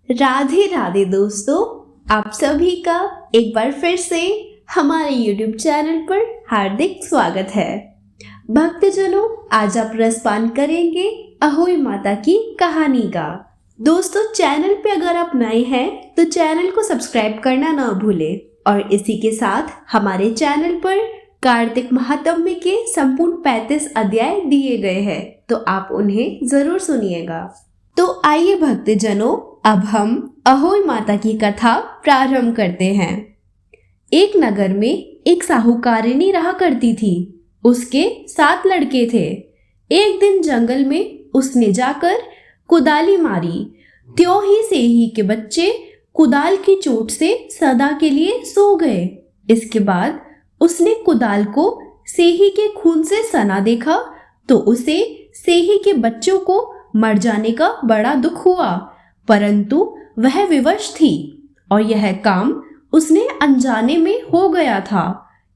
राधे राधे दोस्तों, आप सभी का एक बार फिर से हमारे YouTube चैनल पर हार्दिक स्वागत है। भक्तजनों, आज आप रसपान करेंगे अहोई माता की कहानी का। दोस्तों, चैनल पे अगर आप नए हैं तो चैनल को सब्सक्राइब करना ना भूलें और इसी के साथ हमारे चैनल पर कार्तिक महात्म्य के संपूर्ण 35 अध्याय दिए गए हैं, तो आप उन्हें जरूर सुनिएगा। तो आइए भक्तजनों, अब हम अहोई माता की कथा प्रारंभ करते हैं। एक नगर में एक साहूकारिनी रहा करती थी। उसके 7 लड़के थे। एक दिन जंगल में उसने जाकर कुदाली मारी। त्यों ही सेही के बच्चे कुदाल की चोट से सदा के लिए सो गए। इसके बाद उसने कुदाल को सेही के खून से सना देखा तो उसे सेही के बच्चों को मर जाने का बड़ा दुख हुआ, परंतु वह विवश थी और यह काम उसने अनजाने में हो गया था।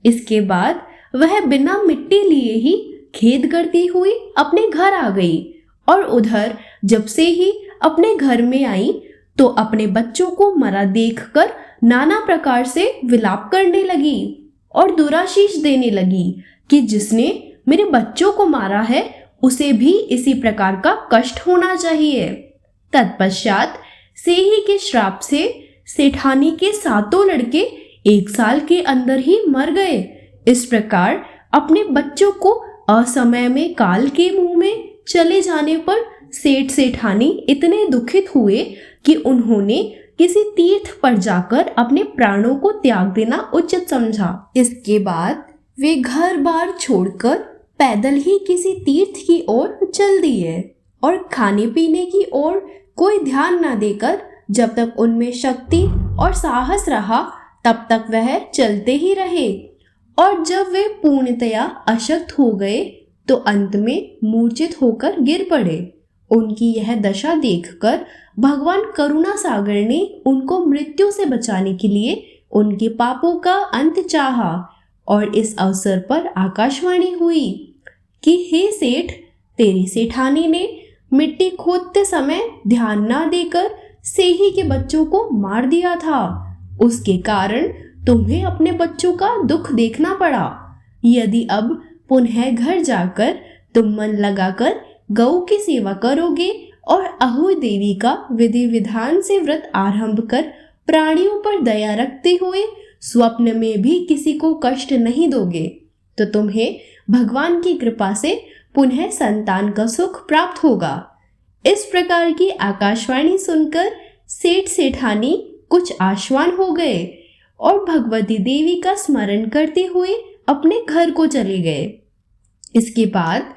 इसके बाद वह बिना मिट्टी लिए ही खेद करती हुई अपने घर आ गई और उधर जब से ही अपने घर में आई तो अपने बच्चों को मरा देखकर नाना प्रकार से विलाप करने लगी और दुराशीष देने लगी कि जिसने मेरे बच्चों को मारा है उसे भी इसी प्रकार का कष्ट होना चाहिए। तत्पश्चात सेही के श्राप से सेठानी के 7 लड़के 1 साल के अंदर ही मर गए। इस प्रकार अपने बच्चों को असमय में काल के मुंह में चले जाने पर सेठ सेठानी इतने दुखित हुए कि उन्होंने किसी तीर्थ पर जाकर अपने प्राणों को त्याग देना उचित समझा। इसके बाद वे घर बार छोड़कर पैदल ही किसी तीर्थ की ओर चल दिए और खाने पीने की ओर कोई ध्यान न देकर जब तक उनमें शक्ति और साहस रहा तब तक वह चलते ही रहे और जब वे पूर्णतया अशक्त हो गए तो अंत में मूर्छित होकर गिर पड़े। उनकी यह दशा देखकर भगवान करुणा सागर ने उनको मृत्यु से बचाने के लिए उनके पापों का अंत चाहा और इस अवसर पर आकाशवाणी हुई कि हे सेठ, तेरी सेठानी ने मिट्टी खोदते समय ध्यान ना देकर सेही के बच्चों को मार दिया था। उसके कारण तुम्हें अपने बच्चों का दुख देखना पड़ा। यदि अब पुनः घर जाकर तुम मन लगाकर गौ की सेवा करोगे और अहोई देवी का विधि विधान से व्रत आरंभ कर प्राणियों पर दया रखते हुए स्वप्न में भी किसी को कष्ट नहीं दोगे तो तुम्हें भगवान की कृपा से पुनः संतान का सुख प्राप्त होगा। इस प्रकार की आकाशवाणी सुनकर सेठ सेठानी कुछ आश्वान हो गए और भगवती देवी का स्मरण करते हुए अपने घर को चले गए। इसके बाद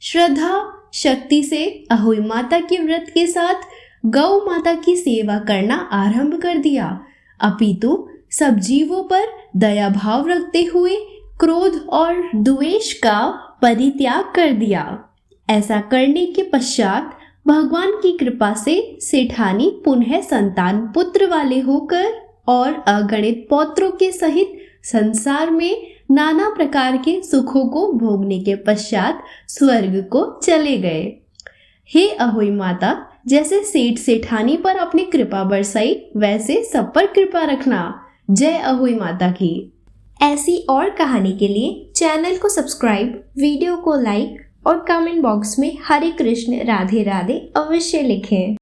श्रद्धा शक्ति से अहोई माता के व्रत के साथ गौ माता की सेवा करना आरंभ कर दिया, अपितु सब जीवों पर दया भाव रखते हुए क्रोध और द्वेष का परित्याग कर दिया। ऐसा करने के पश्चात भगवान की कृपा से सेठानी पुनः संतान पुत्र वाले होकर और अगणित पौत्रों के सहित संसार में नाना प्रकार के सुखों को भोगने के पश्चात स्वर्ग को चले गए। हे अहोई माता, जैसे सेठ सेठानी पर अपनी कृपा बरसाई वैसे सब पर कृपा रखना। जय अहोई माता की। ऐसी और कहानी के लिए चैनल को सब्सक्राइब, वीडियो को लाइक और कमेंट बॉक्स में हरे कृष्ण राधे राधे अवश्य लिखें।